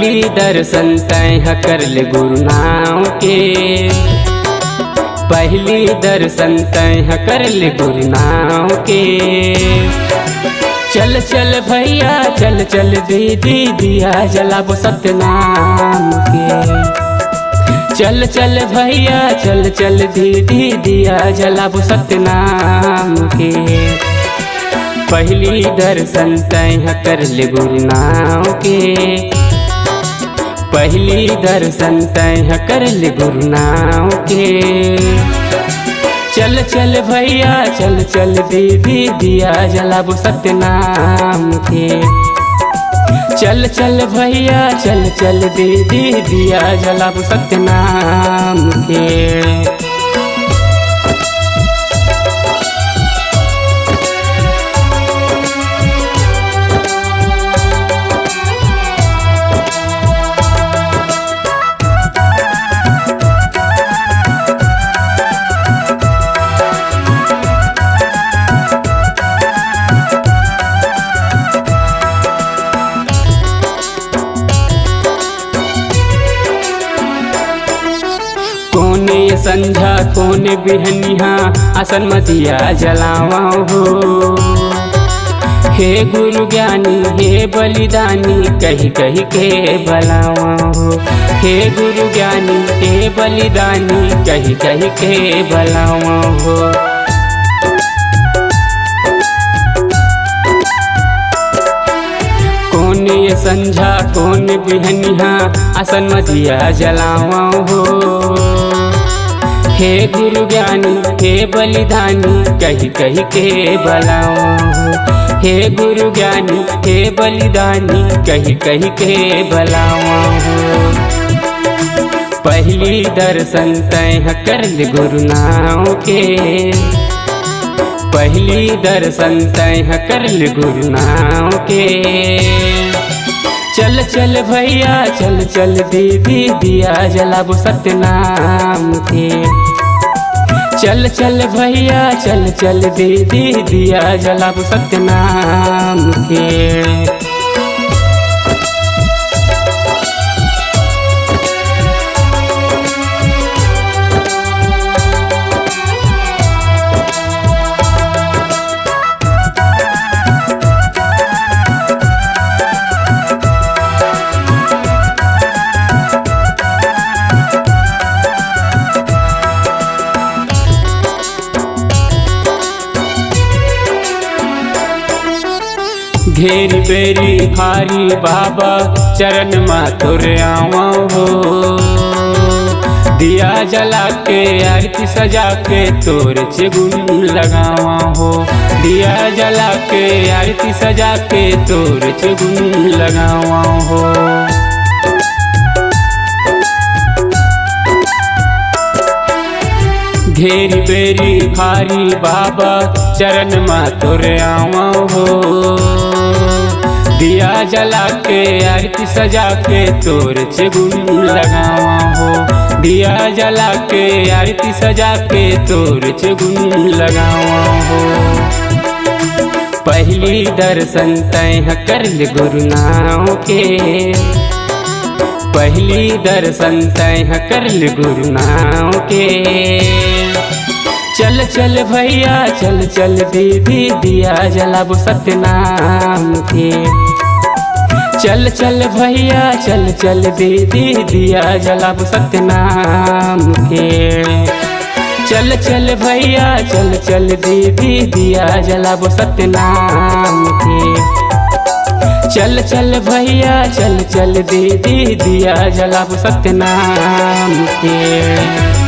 पहली दर्शन तैं कर ले गुरु नाम के, पहली दर्शन तैं कर ले गुरु नाम के। चल चल भैया चल चल दीदी दिया जलाबो सत्यनाम के। चल चल भैया चल चल दीदी दिया जलाबो सत्यनाम के। पहली दर्शन तैं कर ले गुरु नाम के, पहली दर्शन तैं कर ले गुरु नाम के। चल चल भैया चल चल दीदी दिया जलाबो सत्यनाम के। चल चल भैया चल चल दीदी दिया जलाबो सत्यनाम के। कोने संझा कोने बिहनिया आसन मदिया जलावा हो। हे गुरु ज्ञानी हे बलिदानी कही कही के बलावा हो। हे गुरु ज्ञानी हे बलिदानी कही कही के बलावा हो। कोने संझा कोने बिहनिया आसन मदिया जलावा हो। हे गुरु ज्ञानी हे बलिदानी कही कही के बलावा हो। हे गुरु ज्ञानी हे बलिदानी कही कही के बलावा हो। पहली दर्शन तैं कर ले गुरु नाम के, पहली दर्शन तैं कर ले गुरु नाम के। चल चल भैया चल चल दीदी दिया जलाबो सत्यनाम के। चल चल भैया चल चल दीदी दिया जलाबो सत्यनाम के। घेरी बेरी भारी बाबा चरण माथुर आवा हो। दिया जला के आरती सजा के तोर चुगुन लगावा हो। दिया जला के आरती सजा के तोर चुगुन लगावा हो। घेरी बेरी भारी बाबा चरण माथुर आवा हो। दिया जला के आरती सजा के तोर चुगुन लगावा हो। दिया जला के आरती सजा के तोर चुगुन लगावा हो। पहली दर्शन तैं कर ले गुरु नाम के, पहली दर्शन तैं कर ले गुरु नाम के। चल चल भैया चल चल दीदी दिया जलाबो सत्यनाम के। चल चल भैया चल चल दीदी दिया जलाबो सत्यनाम के। चल चल भैया चल चल दीदी दिया जलाबो सत्यनाम के। चल चल भैया चल चल दीदी दिया जलाबो सत्यनाम के।